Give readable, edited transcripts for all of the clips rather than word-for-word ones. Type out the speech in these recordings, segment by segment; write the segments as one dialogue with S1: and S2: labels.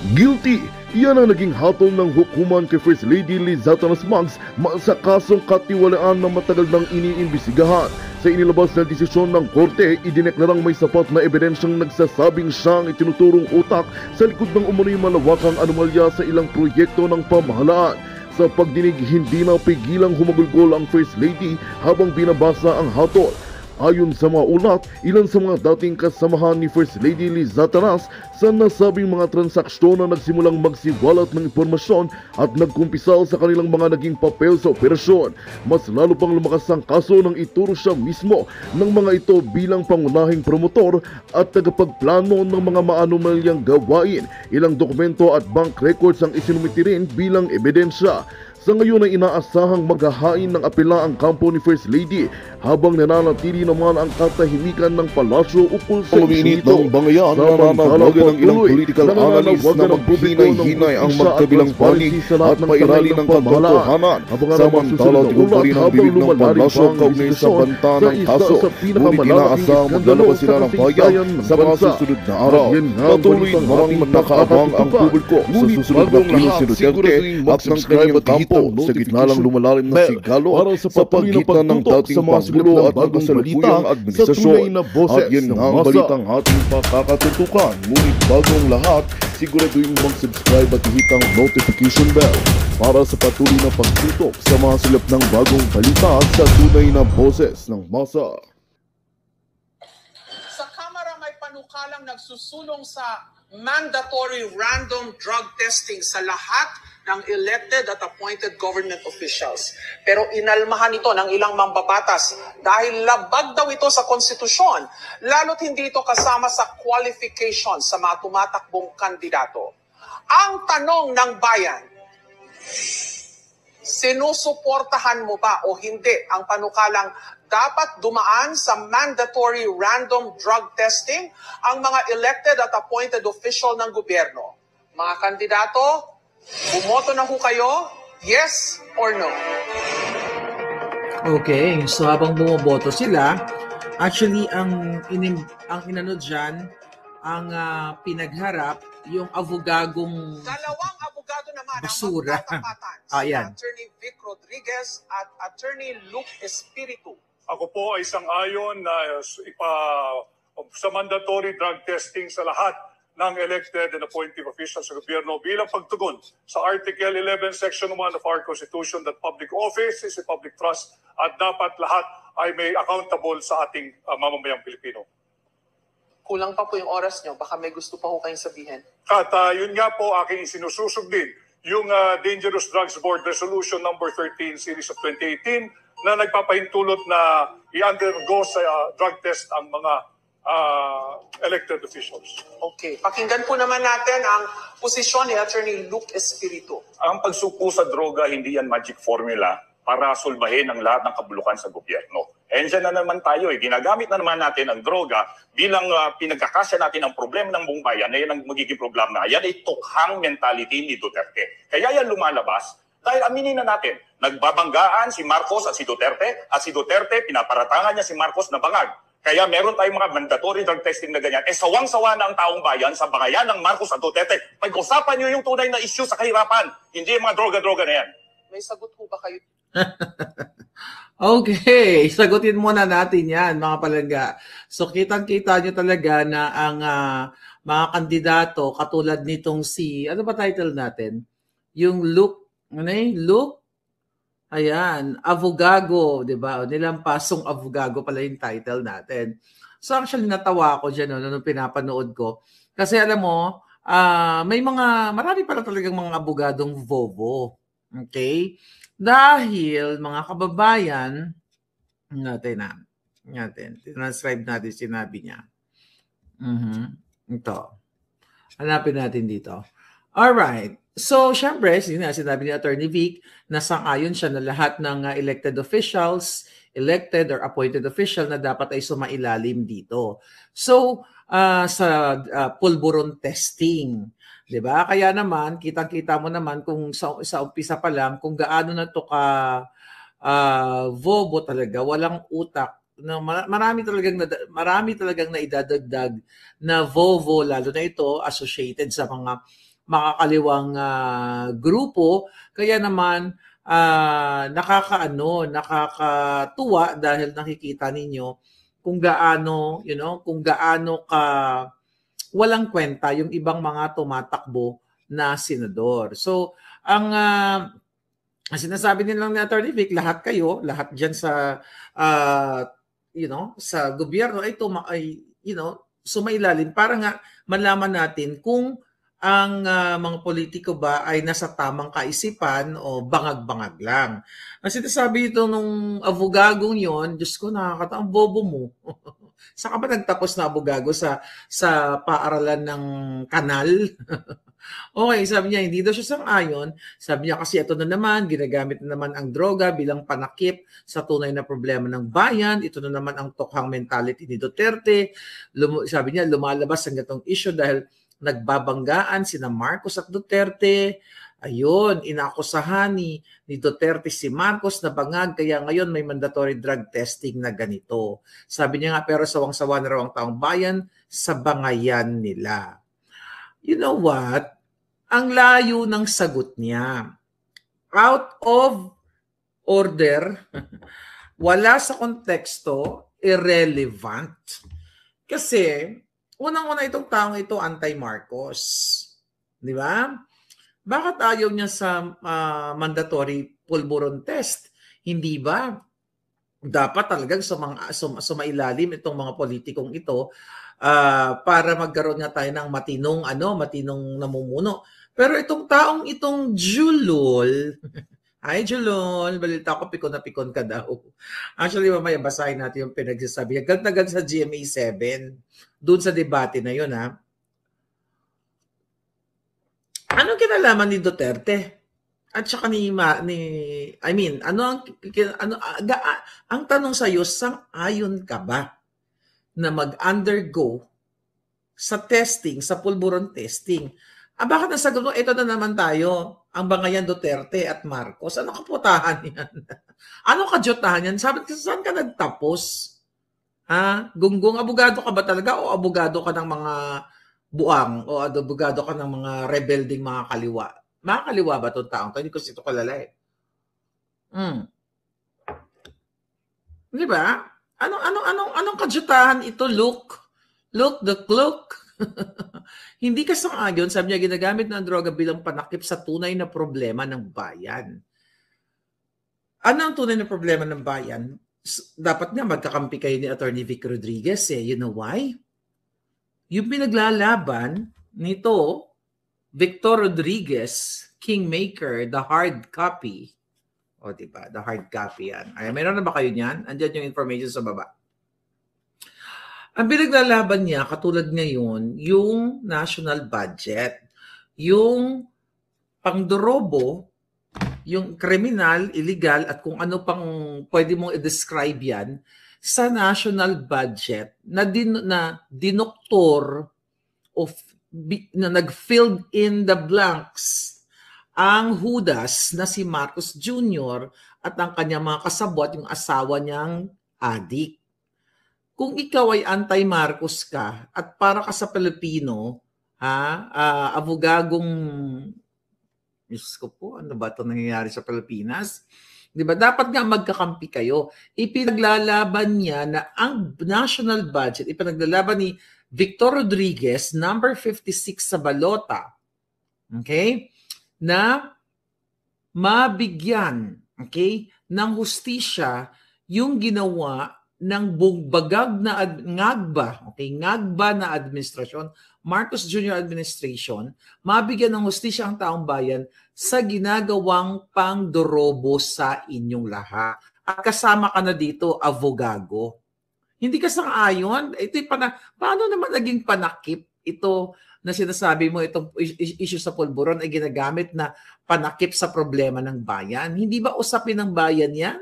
S1: Guilty! Yan ang naging hatol ng hukuman kay First Lady Lizatanas Maggs sa kasong katiwalaan na matagal nang iniimbestigahan. Sa inilabas na desisyon ng korte, idineklarang may sapat na ebidensyang nagsasabing siya ang itinuturong utak sa likod ng umano'y malawakang anomalya sa ilang proyekto ng pamahalaan. Sa pagdinig, hindi na pigilang humagulgol ang First Lady habang binabasa ang hatol. Ayon sa mga ulat, ilan sa mga dating kasamahan ni First Lady Lizatanas sa nasabing mga transaksyon na nagsimulang magsiwalat ng impormasyon at nagkumpisal sa kanilang mga naging papel sa operasyon. Mas lalo pang lumakas ang kaso nang ituro siya mismo ng mga ito bilang pangunahing promotor at tagapagplano ng mga maanomalyang gawain. Ilang dokumento at bank records ang isinumiti rin bilang ebidensya. Sa ngayon ay inaasahang maghahain ng apela ang kampo ni First Lady habang nananatili naman ang katahimikan ng palasyo ukol sa
S2: Uminit ng bangayan, nananawagan ng ilang political analyst na maghinay-hinay ang magkabilang panig at pairali ng katotohanan. Samantala, tigulo pa rin ang bibig ng palasyo kaugnay sa banta ng kaso. Ngunit inaasahang maglalabas sila ng payag sa mga susunod na araw. Patuloy namang nakaabang ang publiko sa susunod na kilos ni Duterte at ng kanyang kampo sa gitna lang lumalalim na sigalo sa pagitan ng dating Pangulo at ng kasalukuyang administrasyon. At yan ang balitang ating pakakatutukan. Ngunit bagong lahat, siguraduhin mag-subscribe at hit ang notification bell para sa patuloy na pagtutok sa mga silap ng bagong balita sa tunay na boses ng masa.
S3: Sa Kamara may panukalang nagsusulong sa mandatory random drug testing sa lahat ng elected at appointed government officials. Pero inalmahan ito ng ilang mambabatas dahil labag daw ito sa konstitusyon, lalo't hindi ito kasama sa qualification sa mga tumatakbong kandidato. Ang tanong ng bayan, sinusuportahan mo ba o hindi ang panukalang dapat dumaan sa mandatory random drug testing ang mga elected at appointed official ng gobyerno? Mga kandidato, bumoto na ho kayo, yes or no?
S4: Okay, so habang bumoboto sila, actually ang inano dyan, ang pinagharap, yung abogagong
S3: dalawang abogado naman
S4: basura.
S3: ang magtatapatan,
S4: Ayan.
S3: Attorney Vic Rodriguez at Attorney Luke Espiritu.
S5: Ako po ay sang-ayon na sa mandatory drug testing sa lahat ng elected and appointed officials sa gobyerno bilang pagtugon sa Article 11, Section 1 of our Constitution that public office is a public trust at dapat lahat ay may accountable sa ating mamamayang Pilipino.
S3: Kulang pa po yung oras nyo, baka may gusto pa ho kayong sabihin.
S5: At yun nga po aking isinususog din yung Dangerous Drugs Board Resolution number 13 series of 2018 na nagpapahintulot na i-undergo sa drug test ang mga elected officials.
S3: Okay, pakinggan po naman natin ang posisyon ni Attorney Luke Espiritu.
S6: Ang pagsuko sa droga, hindi yan magic formula para solbahin ang lahat ng kabulukan sa gobyerno. Diyan na naman tayo, ginagamit na naman natin ang droga bilang pinagkakasya natin ang problema ng buong bayan na yan ang magiging problema. Yan ay tukhang mentality ni Duterte. Kaya yan lumalabas dahil aminin na natin, nagbabanggaan si Marcos at si Duterte, pinaparatangan niya si Marcos na bangag. Kaya meron tayong mga mandatory drug testing na ganyan. Sawang-sawa na ang taong bayan sa bangayan ng Marcos at Duterte. Pag-usapan niyo yung tunay na issue sa kahirapan, hindi yung mga droga-droga na yan.
S3: May sagot po ba kayo?
S4: Okay, sagutin muna natin yan, mga palangga. So, kitang-kita nyo talaga na ang mga kandidato, katulad nitong ano ba title natin? Yung Luke, ayan, Avogago, di ba? Nilampasong Avogago pala yung title natin. So, actually, natawa ako dyan nung pinapanood ko. Kasi alam mo, marami pala talagang mga abogadong vovo. Okay? Dahil mga kababayan, transcribe natin sinabi niya. Ito. Hanapin natin dito. Alright. So, syempre, sinabi ni Attorney Vic na sang-ayon siya na lahat ng elected officials, elected or appointed official na dapat ay sumailalim dito. So, sa pulburon testing, 'di ba? Kaya naman kitang-kita mo naman kung sa umpisa pa lang kung gaano na to ka vobo talaga, walang utak. No, marami talagang naidadagdag na vovo, lalo na ito associated sa mga makakaliwang grupo. Kaya naman nakakatuwa dahil nakikita ninyo kung gaano, kung gaano ka walang kwenta yung ibang mga tumatakbo na senador. So, ang sinasabi nilang ni Attorney Vic, lahat diyan sa sa gobyerno ay sumailalim para nga malaman natin kung ang mga politiko ba ay nasa tamang kaisipan o bangag-bangag lang. Ang sinasabi ito nung abogagong yon, Diyos ko, nakakatawa, ang bobo mo. Saan ka ba nagtapos na abogago sa paaralan ng kanal? Okay, sabi niya, hindi daw siya sang-ayon. Sabi niya kasi ito na naman, ginagamit na naman ang droga bilang panakip sa tunay na problema ng bayan. Ito na naman ang tokhang mentality ni Duterte. Sabi niya, lumalabas ang gatong issue dahil nagbabanggaan sina Marcos at Duterte. Ayun, inakusahan ni Duterte si Marcos na bangag, kaya ngayon may mandatory drug testing na ganito. Sabi niya nga, pero sawang-sawa na raw ang taong bayan sa bangayan nila. You know what? Ang layo ng sagot niya. Out of order, wala sa konteksto, irrelevant. Kasi, unang-una itong taong ito, anti-Marcos. Di ba? Bakit ayaw niya sa mandatory pulburon test? Hindi ba? Dapat talagang sumailalim itong mga politikong ito para magkaroon nga tayo ng matinong namumuno. Pero itong taong itong Julol, hi Julol, balita ko pikon na pikon ka daw. Actually, mamaya basahin natin yung pinagsasabi. Agad sa GMA 7, doon sa debate na yun, ha? Anong kinalaman ni Duterte? At saka ang tanong sa iyo, sang-ayon ka ba na mag-undergo sa testing, sa pulburon testing? Bakit ang sagot mo, ito na naman tayo, ang bangayan Duterte at Marcos. Ano kaputahan yan? Ano kadyutahan yan? Sabi, saan ka nagtapos? Gunggong, abogado ka ba talaga o abogado ka ng mga buang o abogado ka ng mga rebelding mga kaliwa? Mga kaliwa ba itong taong? Hindi ko ito kalala eh. Di ba? Anong kadyutahan ito, Luke? Look. Hindi ka sang-ayon, sabi niya, ginagamit ng droga bilang panakip sa tunay na problema ng bayan. Ano ang tunay na problema ng bayan? Dapat nga magkakampi kayo ni Attorney Vic Rodriguez eh. You know why? Yung pinaglalaban nito, Victor Rodriguez, Kingmaker, the hard copy. O diba? The hard copy yan. Ay, meron na ba kayo niyan? Andiyan yung information sa baba. Ang pinaglalaban niya, katulad ngayon, yung national budget, yung pangdorobo, yung kriminal, illegal, at kung ano pang pwede mong i-describe yan, sa national budget na dinoktor na nag-filled in the blanks ang Judas na si Marcos Jr. at ang kanyang mga kasabwat, yung asawa niyang adik. Kung ikaw ay anti-Marcos ka at para ka sa Pilipino, abogagong, Diyos ko po, ano ba ito nangyayari sa Pilipinas? Diba? Dapat nga magkakampi kayo. Ipinaglalaban niya na ang national budget, ipinaglalaban ni Victor Rodriguez, number 56 sa balota, okay, na mabigyan, okay, ng hustisya yung ginawa ng bugbagag na ngagba na administrasyon, Marcos Jr. administration, mabigyan ng hustisya ang taong bayan sa ginagawang pangdorobo sa inyong lahat. At kasama ka na dito, avogago. Hindi ka sang-ayon? Ito paano naman naging panakip ito na sinasabi mo, itong issue sa pulburon ay ginagamit na panakip sa problema ng bayan? Hindi ba usapin ng bayan yan?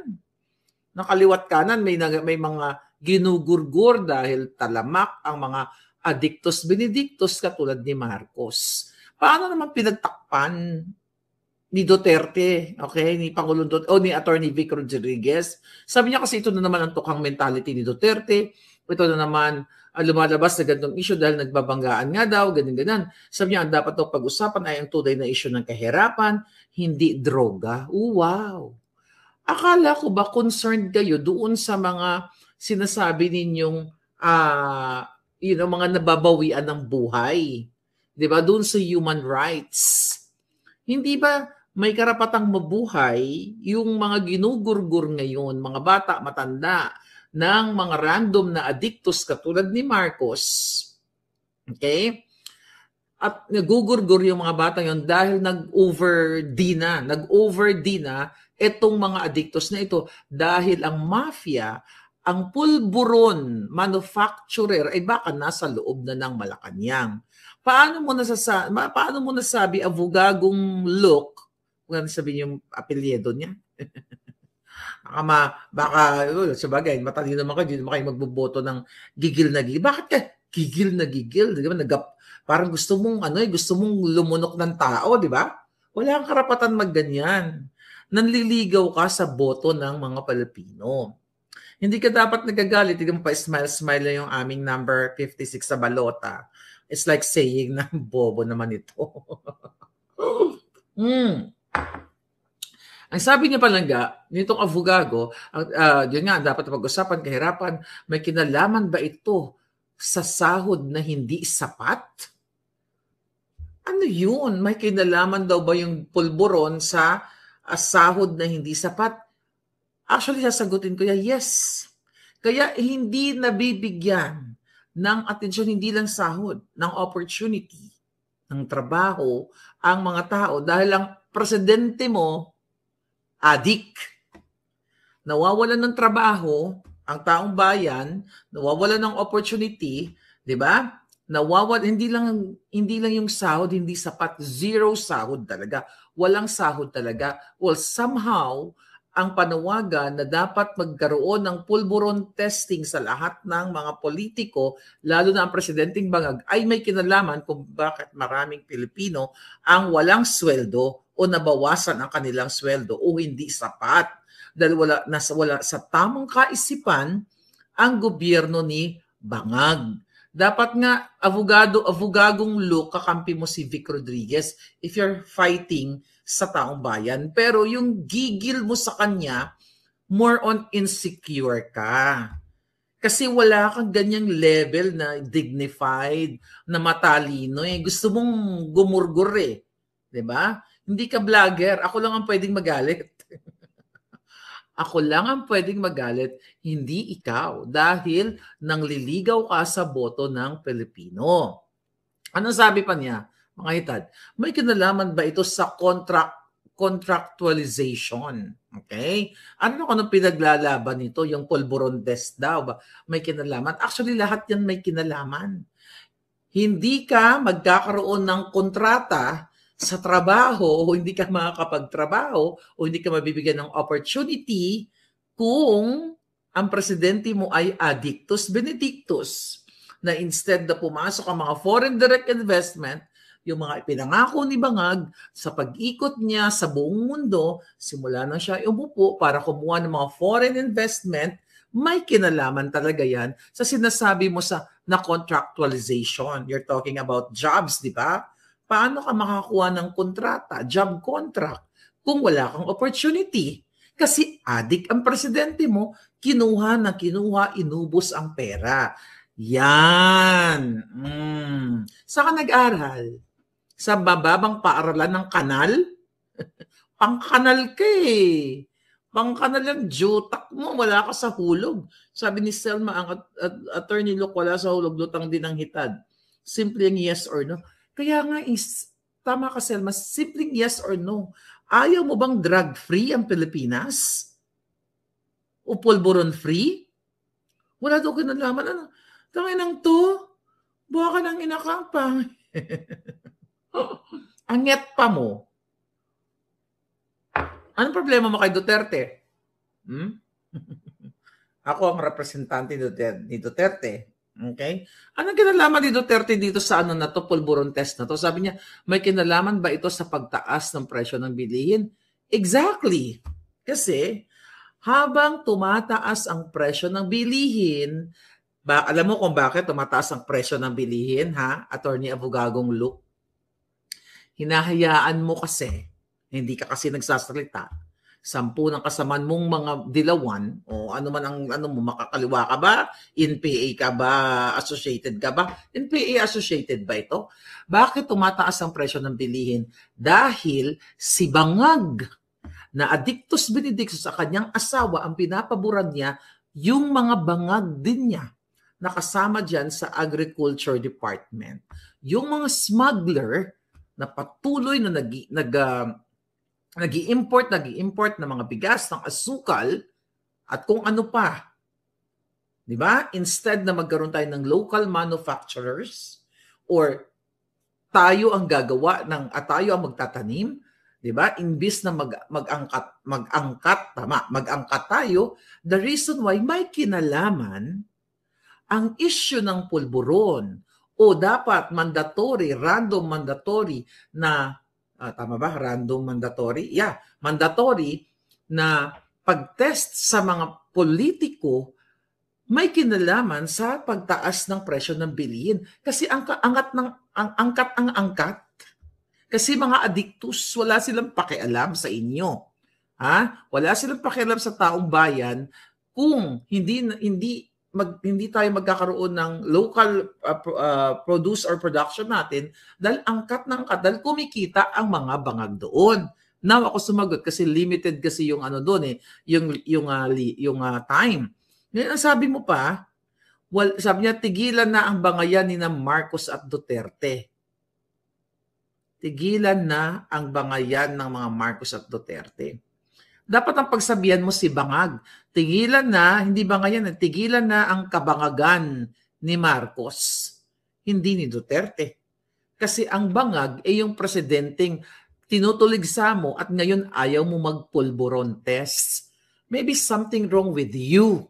S4: Nakaliwat kanan, may mga ginugurgur dahil talamak ang mga addictus benedictus katulad ni Marcos. Paano naman pinagtakpan ni Duterte, okay, ni Pangulong Duterte, o ni Attorney Vic Rodriguez? Sabi niya kasi ito na naman ang tukang mentality ni Duterte, ito na naman lumalabas na ganitong issue dahil nagbabanggaan nga daw, ganyan-ganyan. Sabi niya, ang dapat daw pag-usapan ay ang tunay na issue ng kahirapan, hindi droga. Wow! Akala ko ba concerned kayo doon sa mga sinasabi ninyong mga nababawian ng buhay? 'Di ba? Doon sa human rights. Hindi ba may karapatang mabuhay yung mga ginugurgur ngayon, mga bata, matanda, ng mga random na addictos katulad ni Marcos? Okay? At nagugurgur yung mga bata yon dahil nag-over-D na itong mga addictos na ito dahil ang mafia, ang pulburon manufacturer ay baka nasa loob na ng Malacanang. Paano mo nasabi Avugagong Look, kung ano sabihin yung apelyido niya? Baka sabagay, matalino naman kayo, hindi naman kayo magboboto ng gigil na gigil. Bakit ka gigil na gigil? Di ba? Parang gusto mong lumunok ng tao, di ba? Wala kang karapatan magganyan. Nanliligaw ka sa boto ng mga Pilipino. Hindi ka dapat nagagalit. Tignan mo pa, smile lang yung aming number 56 sa balota. It's like saying na bobo naman ito. Ang sabi niya palangga, nitong Avugago, yun nga, dapat pag-usapan, kahirapan, may kinalaman ba ito sa sahod na hindi sapat? Ano yun? May kinalaman daw ba yung pulburon sa sahod na hindi sapat? Actually, sasagutin ko yan, yes. Kaya hindi nabibigyan ng atensyon, hindi lang sahod, ng opportunity, ng trabaho, ang mga tao dahil ang presidente mo, adik. Nawawalan ng trabaho, ang taong bayan, nawawalan ng opportunity, di ba? Hindi lang yung sahod, hindi sapat, zero sahod talaga. Walang sahod talaga. Well, somehow, ang panawagan na dapat magkaroon ng pulburon testing sa lahat ng mga politiko, lalo na ang presidenteng bangag, ay may kinalaman kung bakit maraming Pilipino ang walang sweldo o nabawasan ang kanilang sweldo o hindi sapat. Dahil wala sa tamang kaisipan ang gobyerno ni Bangag. Dapat nga, Avugagong Look, kakampi mo si Vic Rodriguez if you're fighting sa taong bayan. Pero yung gigil mo sa kanya, more on insecure ka. Kasi wala kang ganyang level na dignified, na matalino. Gusto mong gumurgur eh. Diba? Hindi ka vlogger. Ako lang ang pwedeng magalit. Ako lang ang pwedeng magalit, hindi ikaw. Dahil nangliligaw ka sa boto ng Pilipino. Ano sabi pa niya? Mga hitad, may kinalaman ba ito sa contractualization? Okay? Ano pinaglalaban nito? Yung pulburon test daw ba? May kinalaman? Actually, lahat yan may kinalaman. Hindi ka magkakaroon ng kontrata sa trabaho o hindi ka makakapagtrabaho o hindi ka mabibigyan ng opportunity kung ang presidente mo ay addictus benedictus, na instead na pumasok ang mga foreign direct investment, yung mga ipinangako ni Bangag sa pag-ikot niya sa buong mundo, simula na siya umupo para kumuha ng mga foreign investment, may kinalaman talaga yan sa sinasabi mo na contractualization. You're talking about jobs, di ba? Paano ka makakuha ng kontrata, job contract, kung wala kang opportunity? Kasi adik ang presidente mo, kinuha, inubos ang pera. Yan. Saan ka nag-aral? Sa bababang paaralan ng kanal? Pangkanal ka eh. Pangkanal yung jutak mo, wala ka sa hulog. Sabi ni Selma, ang attorney Luke, wala sa hulog, lutang din ang hitad. Simpleng yes or no. Kaya nga, tama ka Selma, simpleng yes or no. Ayaw mo bang drug-free ang Pilipinas? O pulburon-free? Wala daw kinalaman. Ano? Tanginang to, buha ka ng inakapang. Anget pa mo. Anong problema mo kay Duterte? Ako ang representante ni Duterte. Okay? Anong kinalaman ni Duterte dito sa na to, pulburon test na to? Sabi niya, may kinalaman ba ito sa pagtaas ng presyo ng bilihin? Exactly. Kasi habang tumataas ang presyo ng bilihin, Alam mo kung bakit tumataas ang presyo ng bilihin, ha? Attorney Abogagong Luke. Hinahayaan mo kasi, hindi ka kasi nagsasalita. 10 ng kasamaan mong mga dilawan, o ano man ang ano mo, makakaliwa ka ba? NPA ka ba? Associated ka ba? NPA associated ba ito? Bakit tumataas ang presyo ng bilihin? Dahil si Bangag na Addictus Benedictus sa kanyang asawa, ang pinapaboran niya, yung mga bangag din niya nakasama dyan sa Agriculture Department. Yung mga smuggler na patuloy na nag-i-import ng mga bigas, ng asukal, at kung ano pa. Di ba? Instead na magkaroon tayo ng local manufacturers or tayo ang gagawa at tayo ang magtatanim, di ba? Imbis na mag-angkat tayo, the reason why may kinalaman ang issue ng pulburon o dapat random mandatory na tama ba? Random mandatory? Yeah, mandatory na pag-test sa mga politiko may kinalaman sa pagtaas ng presyo ng bilihin. Kasi angkat. Kasi mga addictus, wala silang pakialam sa inyo. Ha? Wala silang pakialam sa taong bayan kung hindi tayo magkakaroon ng local produce or production natin dahil dahil kumikita ang mga bangag doon. Now ako sumagot kasi limited kasi yung ano doon yung time. Ngayon ang sabi mo pa, sabi niya tigilan na ang bangayan ni na Marcos at Duterte. Tigilan na ang bangayan ng mga Marcos at Duterte. Dapat ang pagsabihan mo si Bangag. Tigilan na, hindi bangayan, tigilan na ang kabangagan ni Marcos, hindi ni Duterte. Kasi ang bangag ay yung presidenteng tinutuligsa mo at ngayon ayaw mo magpulburon test. Maybe something wrong with you.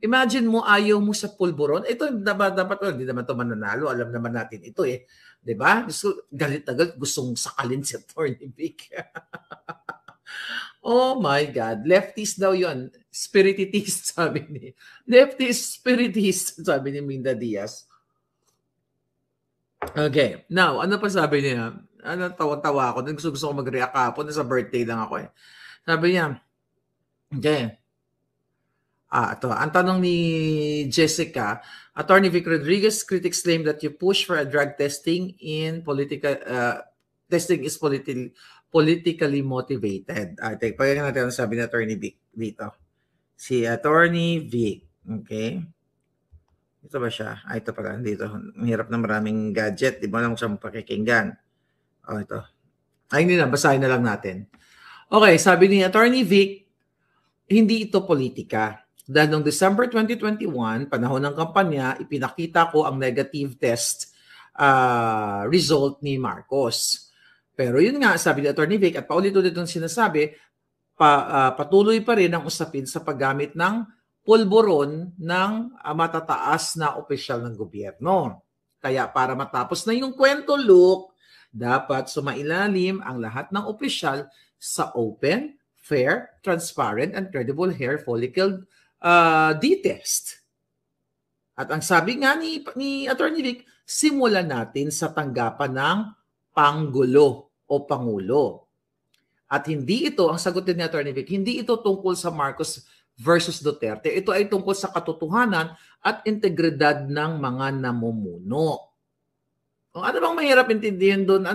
S4: Imagine mo ayaw mo sa pulburon. Ito dapat hindi naman ito mananalo. Alam naman natin ito eh. Diba? Galit na galit. Gustong sakalin si Attorney Vic. Oh my God. Leftist daw yun. Spiritist, sabi ni. Leftist, spiritist, sabi ni Minda Diaz. Okay. Now, ano pa sabi niya? Ano, tawa-tawa ako. Gusto ko mag-react ako. Nasa birthday lang ako eh. Sabi niya, okay. Ito. Ang tanong ni Jessica, Attorney Vic Rodriguez, critics claim that you push for a drug testing in testing is politically motivated. Pagkakita natin ang sabi ni Attorney Vic dito. Si Attorney Vic. Okay. Ito ba siya? Ito pala. Dito. Mahirap na maraming gadget. Di ba lang siya pakikinggan. Ito. Hindi na. Basahin na lang natin. Okay. Sabi ni Attorney Vic, hindi ito politika. Dahil noong December 2021, panahon ng kampanya, ipinakita ko ang negative test result ni Marcos. Pero yun nga, sabi ni Attorney Vic, at paulit-ulit itong sinasabi, patuloy pa rin ang usapin sa paggamit ng pulburon ng matataas na opisyal ng gobyerno. Kaya para matapos na yung kwento, Luke, dapat sumailalim ang lahat ng opisyal sa open, fair, transparent, and credible hair follicle D-test. At ang sabi nga ni Attorney Vic, simulan natin sa tanggapan ng Panggulo o Pangulo. At hindi ito, ang sagot din ni Attorney Vic, hindi ito tungkol sa Marcos versus Duterte. Ito ay tungkol sa katotohanan at integridad ng mga namumuno. Kung ano bang mahirap intindihin doon,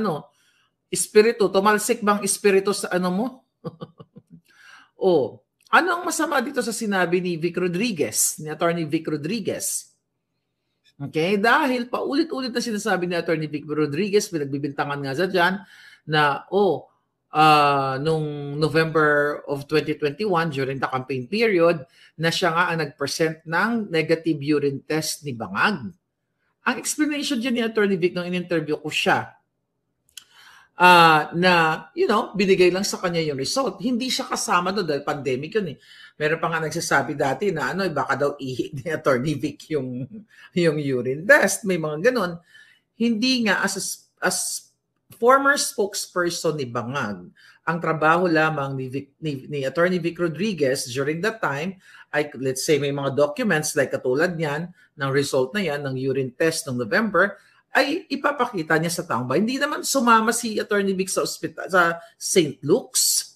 S4: espiritu, tumalsik bang espiritu sa ano mo? Ano ang masama dito sa sinabi ni Vic Rodriguez, ni Attorney Vic Rodriguez? Okay, dahil paulit-ulit na sinasabi ni Attorney Vic Rodriguez, pinagbibintangan nga sa dyan, na nung November of 2021, during the campaign period, na siya nga ang nag-present ng negative urine test ni Bangag. Ang explanation dyan ni Attorney Vic nung in-interview ko siya, na, binigay lang sa kanya yung result. Hindi siya kasama doon dahil pandemic yun eh. Meron pa nga nagsasabi dati na baka daw ihi ni Attorney Vic yung urine test. May mga ganon. Hindi nga as former spokesperson ni Bangag. Ang trabaho lamang ni Attorney Vic Rodriguez during that time ay, let's say, may mga documents like katulad niyan, ng result na yan, ng urine test ng November, ay ipapakita niya sa taong bayan. Hindi naman sumama si Attorney Vic sa ospital, sa St. Luke's.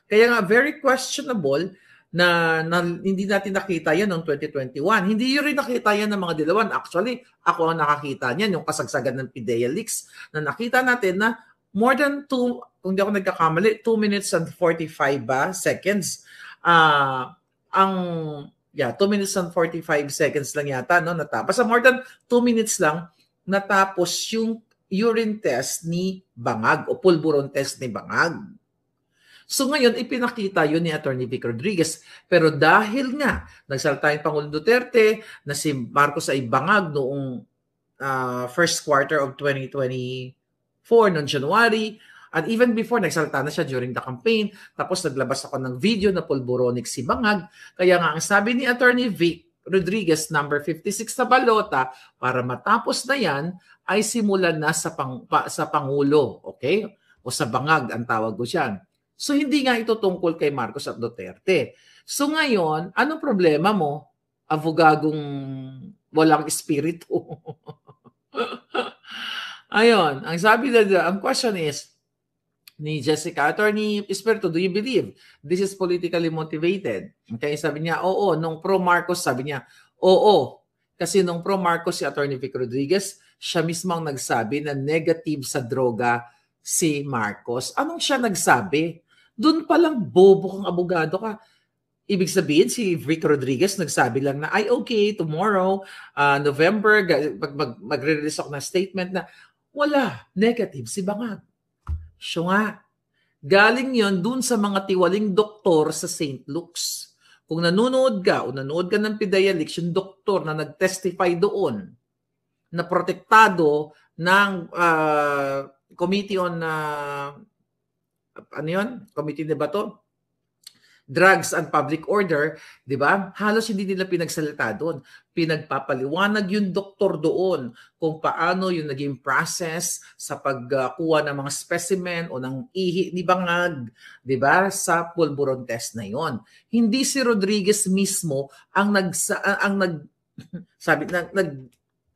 S4: Kaya nga, very questionable na hindi natin nakita yan noong 2021. Hindi yun rin nakita yan ng mga dilawan. Actually, ako ang nakakita niyan, yung kasagsagan ng PIDEA leaks, na nakita natin na more than 2, kung di ako nagkakamali, 2 minutes and 45 seconds. 2 minutes and 45 seconds lang yata, no, natapos. More than 2 minutes lang, natapos yung urine test ni Bangag o pulburon test ni Bangag. So ngayon, ipinakita yun ni Attorney Vic Rodriguez. Pero dahil nga, nagsalita yung Pangulong Duterte na si Marcos ay bangag noong first quarter of 2024, noong January, at even before, nagsalita na siya during the campaign. Tapos naglabas ako ng video na pulburonic si Bangag. Kaya nga, ang sabi ni Attorney Vic Rodriguez, number 56 sa balota, para matapos na yan, ay simulan na sa Pangulo. Okay? O sa Bangag, ang tawag ko siya. So, hindi nga ito tungkol kay Marcos at Duterte. So, ngayon, anong problema mo? Abogagong walang espiritu. Ayun, ang sabi na, ang question is, ni Jessica, Attorney Espiritu, do you believe this is politically motivated? Okay, sabi niya, oo. Nung pro-Marcos, sabi niya, oo. Kasi nung pro-Marcos si Attorney Vic Rodriguez, siya mismo ang nagsabi na negative sa droga si Marcos. Anong siya nagsabi? Doon palang bobo kang abogado ka. Ibig sabihin, si Vic Rodriguez nagsabi lang na, ay okay, tomorrow, November, magre-release ako ng statement na wala, negative si Bangag. So nga, galing yon dun sa mga tiwaling doktor sa St. Luke's. Kung nanonood ka o nanood ka ng PIDEA leaks, yung doktor na nag-testify doon na protektado ng Committee on Committee na ba to? Drugs and Public Order, di ba? Halos hindi nila pinagsalita doon. Pinagpapaliwanag yung doktor doon kung paano yung naging process sa pagkuha ng mga specimen o ng ihi ni Bangag, di ba? Sa pulburon test na yon. Hindi si Rodriguez mismo ang sabi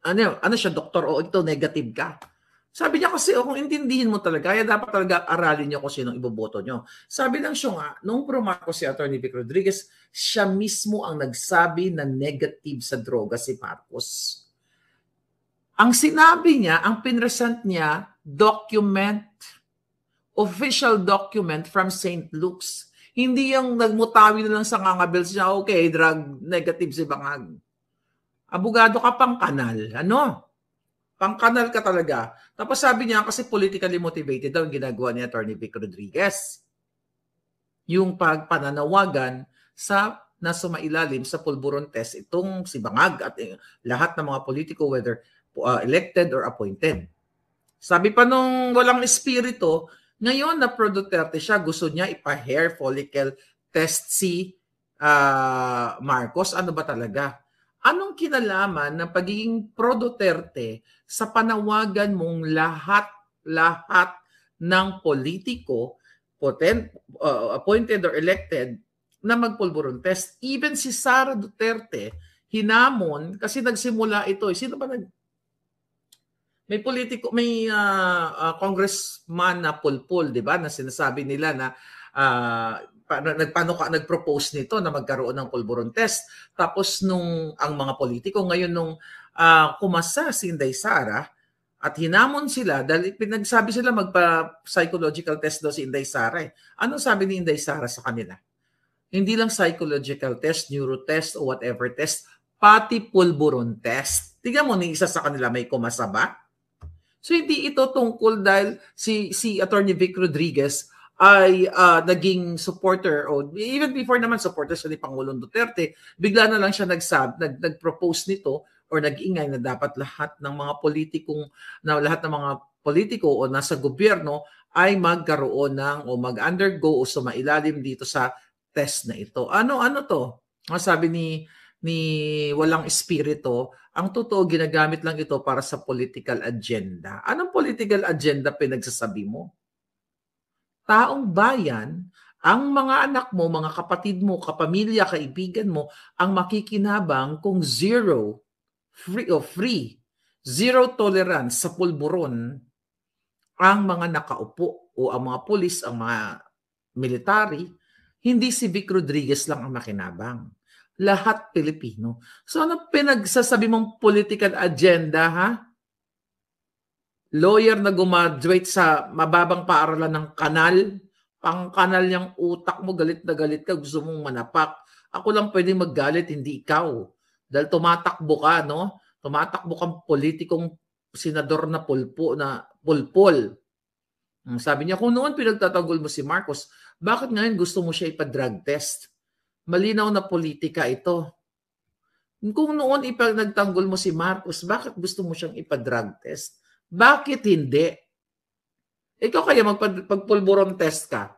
S4: ano siya, doktor, o ito negative ka. Sabi niya kasi, kung intindihin mo talaga, kaya dapat talaga aralin niyo kung sino iboboto niyo. Sabi lang siya nga, nung pro-Marcos si Attorney Vic Rodriguez, siya mismo ang nagsabi na negative sa droga si Marcos. Ang sinabi niya, ang pinresent niya, official document from St. Luke's. Hindi yung nagmutawi na lang sa ngangabel siya, okay, drug negative si Bangag. Abogado ka pang kanal. Ano? Pang-kanal ka talaga. Tapos sabi niya, kasi politically motivated daw yung ginagawa ni Attorney Vic Rodriguez. Yung pagpananawagan na sumailalim sa pulburon test itong si Bangag at lahat ng mga politiko, whether elected or appointed. Sabi pa nung walang espiritu, ngayon na pro Duterte siya, gusto niya ipa-hair follicle test si Marcos. Ano ba talaga? Anong kinalaman ng pagiging pro Duterte sa panawagan mong lahat ng politiko, appointed or elected, na magpulburon test? Even si Sara Duterte, hinamon, kasi nagsimula ito. Sino ba may politiko, may congressman na pulpul, di ba, na sinasabi nila na nagpropose nito na magkaroon ng pulburon test. Tapos ang mga politiko ngayon kumasa si Inday Sara at hinamon sila dahil pinagsabi sila magpa-psychological test daw si Inday Sara. Ano sabi ni Inday Sara sa kanila? Hindi lang psychological test, neuro test o whatever test, pati pulburon test. Tingnan mo, ni isa sa kanila may kumasa ba? So hindi ito tungkol dahil si Attorney Vic Rodriguez ay naging supporter o even before naman supporter siya ni Pangulong Duterte, bigla na lang siya nag-propose nito or nag-ingay na dapat lahat ng mga politiko o nasa gobyerno ay magkaroon o mag-undergo o sumailalim dito sa test na ito. Ano to? Sabi ni walang espiritu. Ang totoo, ginagamit lang ito para sa political agenda. Anong political agenda pinagsasabi mo? Taong bayan, ang mga anak mo, mga kapatid mo, kapamilya, kaibigan mo, ang makikinabang kung free, zero tolerance sa pulburon ang mga nakaupo o ang mga pulis, ang mga military. Hindi si Vic Rodriguez lang ang makinabang. Lahat Pilipino. So ano pinagsasabi mong political agenda, ha? Lawyer na gumaduate sa mababang paaralan ng kanal, pang-kanal yung utak mo, galit na galit ka, gusto mong manapak. Ako lang pwedeng maggalit, hindi ikaw. Dahil tumatakbo ka, no? Tumatakbo kang politikong senador na pulpol. Sabi niya, kung noon pinagtatanggol mo si Marcos, bakit ngayon gusto mo siya ipa-drug test? Malinaw na politika ito. Kung noon nagtanggol mo si Marcos, bakit gusto mo siyang ipa-drug test? Bakit hindi? Ikaw kaya magpagpulburon test ka?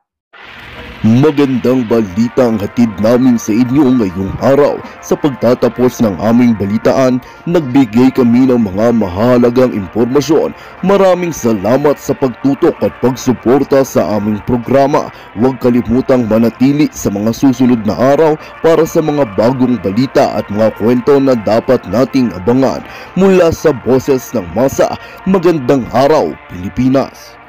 S2: Magandang balita ang hatid namin sa inyo ngayong araw. Sa pagtatapos ng aming balitaan, nagbigay kami ng mga mahalagang impormasyon. Maraming salamat sa pagtutok at pagsuporta sa aming programa. Huwag kalimutang manatili sa mga susunod na araw para sa mga bagong balita at mga kwento na dapat nating abangan. Mula sa Boses ng Masa, magandang araw, Pilipinas!